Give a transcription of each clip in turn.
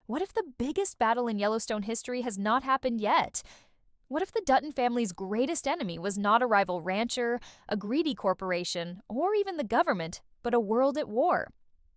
What if the biggest battle in Yellowstone history has not happened yet? What if the Dutton family's greatest enemy was not a rival rancher, a greedy corporation, or even the government, but a world at war?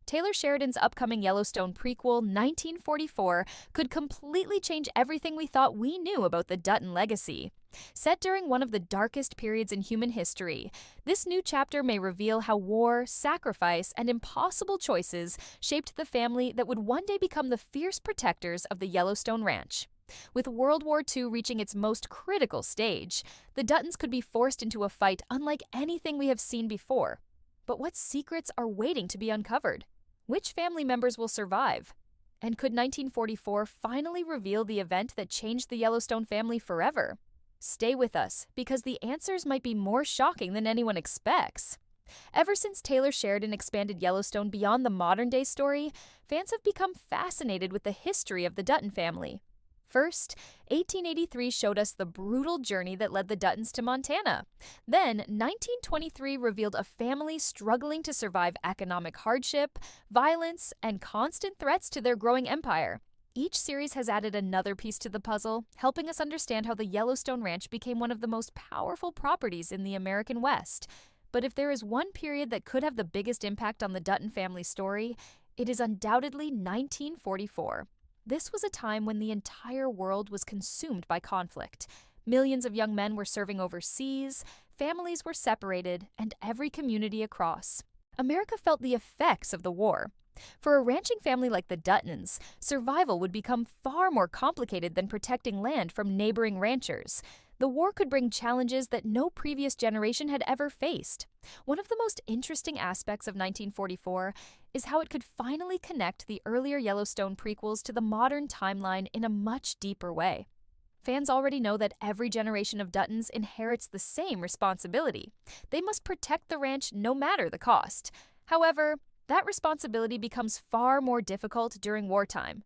Taylor Sheridan's upcoming Yellowstone prequel, 1944, could completely change everything we thought we knew about the Dutton legacy. Set during one of the darkest periods in human history, this new chapter may reveal how war, sacrifice, and impossible choices shaped the family that would one day become the fierce protectors of the Yellowstone Ranch. With World War II reaching its most critical stage, the Duttons could be forced into a fight unlike anything we have seen before. But what secrets are waiting to be uncovered? Which family members will survive? And could 1944 finally reveal the event that changed the Yellowstone family forever? Stay with us, because the answers might be more shocking than anyone expects. Ever since Taylor Sheridan expanded Yellowstone beyond the modern-day story, fans have become fascinated with the history of the Dutton family. First, 1883 showed us the brutal journey that led the Duttons to Montana. Then, 1923 revealed a family struggling to survive economic hardship, violence, and constant threats to their growing empire. Each series has added another piece to the puzzle, helping us understand how the Yellowstone Ranch became one of the most powerful properties in the American West. But if there is one period that could have the biggest impact on the Dutton family story, it is undoubtedly 1944. This was a time when the entire world was consumed by conflict. Millions of young men were serving overseas, families were separated, and every community across. America felt the effects of the war. For a ranching family like the Duttons, survival would become far more complicated than protecting land from neighboring ranchers. The war could bring challenges that no previous generation had ever faced. One of the most interesting aspects of 1944 is how it could finally connect the earlier Yellowstone prequels to the modern timeline in a much deeper way. Fans already know that every generation of Duttons inherits the same responsibility. They must protect the ranch no matter the cost. However, that responsibility becomes far more difficult during wartime.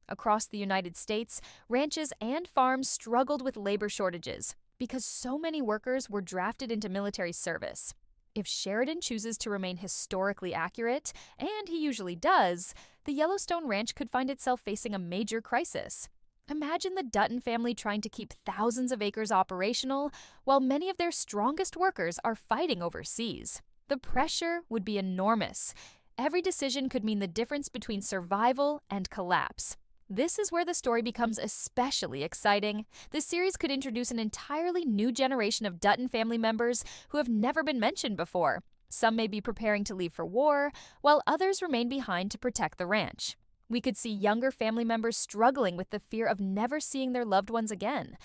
Across the United States, ranches and farms struggled with labor shortages because so many workers were drafted into military service. If Sheridan chooses to remain historically accurate, and he usually does, the Yellowstone Ranch could find itself facing a major crisis. Imagine the Dutton family trying to keep thousands of acres operational while many of their strongest workers are fighting overseas. The pressure would be enormous. Every decision could mean the difference between survival and collapse. This is where the story becomes especially exciting. This series could introduce an entirely new generation of Dutton family members who have never been mentioned before. Some may be preparing to leave for war, while others remain behind to protect the ranch. We could see younger family members struggling with the fear of never seeing their loved ones again.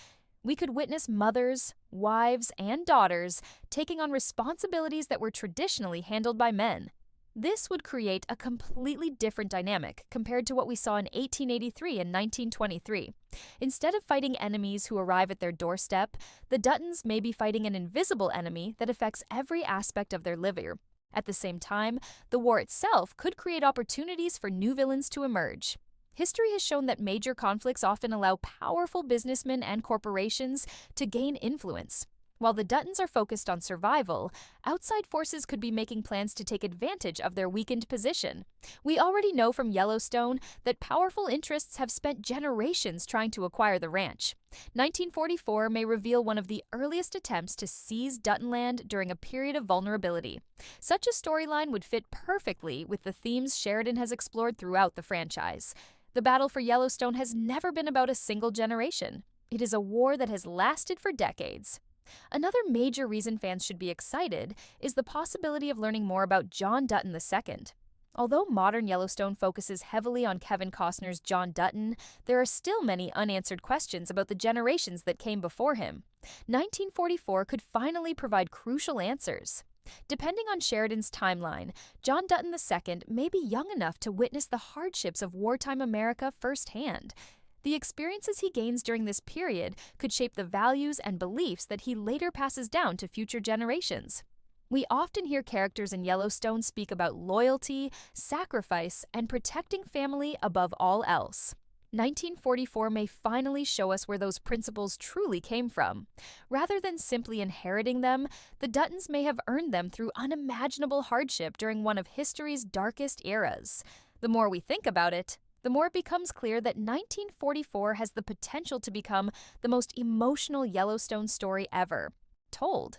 We could witness mothers, wives, and daughters taking on responsibilities that were traditionally handled by men. This would create a completely different dynamic compared to what we saw in 1883 and 1923. Instead of fighting enemies who arrive at their doorstep, the Duttons may be fighting an invisible enemy that affects every aspect of their living. At the same time, the war itself could create opportunities for new villains to emerge. History has shown that major conflicts often allow powerful businessmen and corporations to gain influence. While the Duttons are focused on survival, outside forces could be making plans to take advantage of their weakened position. We already know from Yellowstone that powerful interests have spent generations trying to acquire the ranch. 1944 may reveal one of the earliest attempts to seize Dutton land during a period of vulnerability. Such a storyline would fit perfectly with the themes Sheridan has explored throughout the franchise. The battle for Yellowstone has never been about a single generation. It is a war that has lasted for decades. Another major reason fans should be excited is the possibility of learning more about John Dutton II. Although modern Yellowstone focuses heavily on Kevin Costner's John Dutton, there are still many unanswered questions about the generations that came before him. 1944 could finally provide crucial answers. Depending on Sheridan's timeline, John Dutton II may be young enough to witness the hardships of wartime America firsthand. The experiences he gains during this period could shape the values and beliefs that he later passes down to future generations. We often hear characters in Yellowstone speak about loyalty, sacrifice, and protecting family above all else. 1944 may finally show us where those principles truly came from. Rather than simply inheriting them, the Duttons may have earned them through unimaginable hardship during one of history's darkest eras. The more we think about it, the more it becomes clear that 1944 has the potential to become the most emotional Yellowstone story ever told.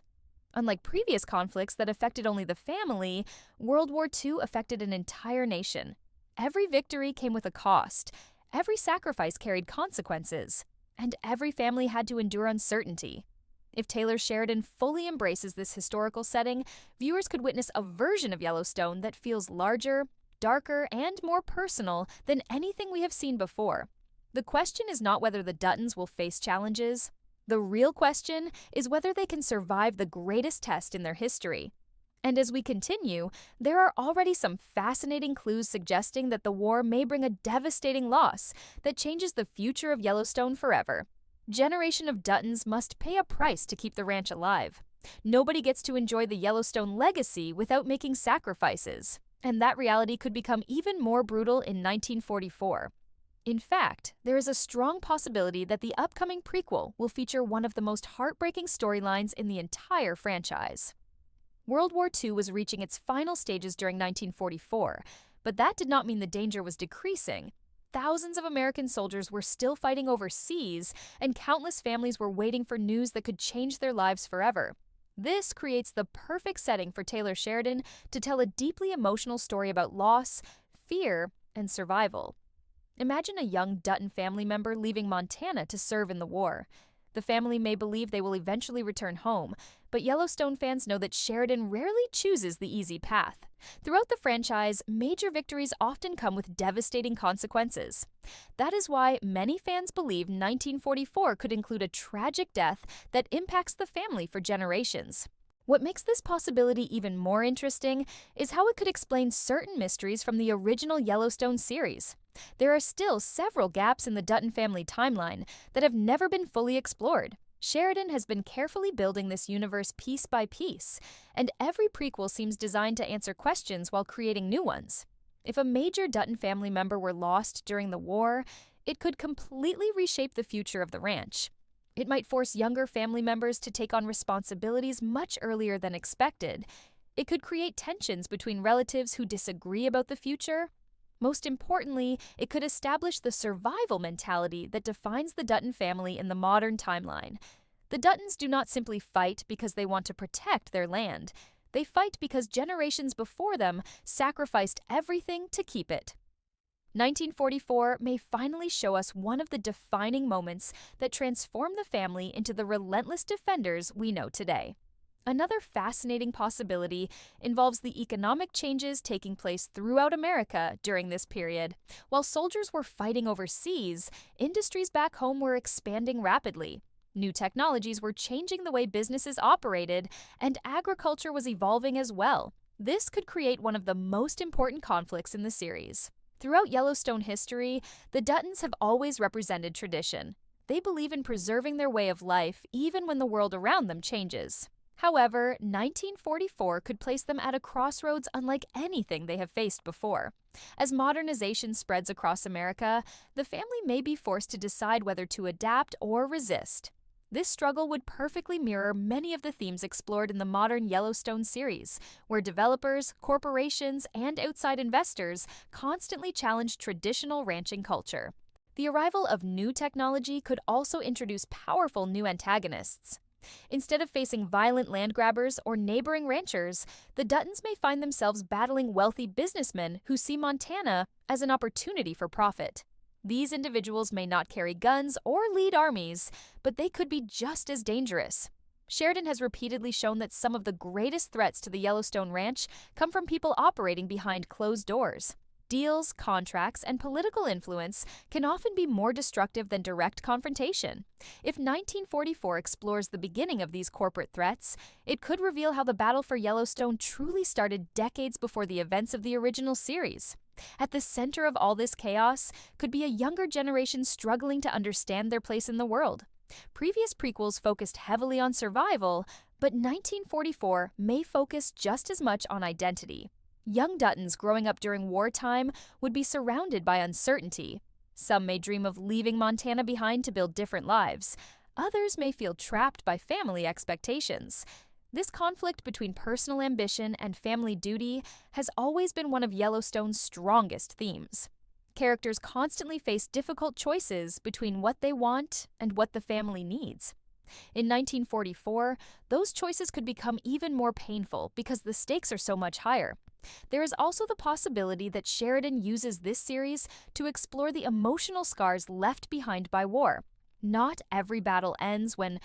Unlike previous conflicts that affected only the family, World War II affected an entire nation. Every victory came with a cost, every sacrifice carried consequences, and every family had to endure uncertainty. If Taylor Sheridan fully embraces this historical setting, viewers could witness a version of Yellowstone that feels larger, darker, and more personal than anything we have seen before. The question is not whether the Duttons will face challenges. The real question is whether they can survive the greatest test in their history. And as we continue, there are already some fascinating clues suggesting that the war may bring a devastating loss that changes the future of Yellowstone forever. Generation of Duttons must pay a price to keep the ranch alive. Nobody gets to enjoy the Yellowstone legacy without making sacrifices, and that reality could become even more brutal in 1944. In fact, there is a strong possibility that the upcoming prequel will feature one of the most heartbreaking storylines in the entire franchise. World War II was reaching its final stages during 1944, but that did not mean the danger was decreasing. Thousands of American soldiers were still fighting overseas, and countless families were waiting for news that could change their lives forever. This creates the perfect setting for Taylor Sheridan to tell a deeply emotional story about loss, fear, and survival. Imagine a young Dutton family member leaving Montana to serve in the war. The family may believe they will eventually return home, but Yellowstone fans know that Sheridan rarely chooses the easy path. Throughout the franchise, major victories often come with devastating consequences. That is why many fans believe 1944 could include a tragic death that impacts the family for generations. What makes this possibility even more interesting is how it could explain certain mysteries from the original Yellowstone series. There are still several gaps in the Dutton family timeline that have never been fully explored. Sheridan has been carefully building this universe piece by piece, and every prequel seems designed to answer questions while creating new ones. If a major Dutton family member were lost during the war, it could completely reshape the future of the ranch. It might force younger family members to take on responsibilities much earlier than expected. It could create tensions between relatives who disagree about the future. Most importantly, it could establish the survival mentality that defines the Dutton family in the modern timeline. The Duttons do not simply fight because they want to protect their land. They fight because generations before them sacrificed everything to keep it. 1944 may finally show us one of the defining moments that transformed the family into the relentless defenders we know today. Another fascinating possibility involves the economic changes taking place throughout America during this period. While soldiers were fighting overseas, industries back home were expanding rapidly. New technologies were changing the way businesses operated, and agriculture was evolving as well. This could create one of the most important conflicts in the series. Throughout Yellowstone history, the Duttons have always represented tradition. They believe in preserving their way of life even when the world around them changes. However, 1944 could place them at a crossroads unlike anything they have faced before. As modernization spreads across America, the family may be forced to decide whether to adapt or resist. This struggle would perfectly mirror many of the themes explored in the modern Yellowstone series, where developers, corporations, and outside investors constantly challenge traditional ranching culture. The arrival of new technology could also introduce powerful new antagonists. Instead of facing violent land grabbers or neighboring ranchers, the Duttons may find themselves battling wealthy businessmen who see Montana as an opportunity for profit. These individuals may not carry guns or lead armies, but they could be just as dangerous. Sheridan has repeatedly shown that some of the greatest threats to the Yellowstone Ranch come from people operating behind closed doors. Deals, contracts, and political influence can often be more destructive than direct confrontation. If 1944 explores the beginning of these corporate threats, it could reveal how the battle for Yellowstone truly started decades before the events of the original series. At the center of all this chaos could be a younger generation struggling to understand their place in the world. Previous prequels focused heavily on survival, but 1944 may focus just as much on identity. Young Duttons growing up during wartime would be surrounded by uncertainty. Some may dream of leaving Montana behind to build different lives. Others may feel trapped by family expectations. This conflict between personal ambition and family duty has always been one of Yellowstone's strongest themes. Characters constantly face difficult choices between what they want and what the family needs. In 1944, those choices could become even more painful because the stakes are so much higher. There is also the possibility that Sheridan uses this series to explore the emotional scars left behind by war. Not every battle ends when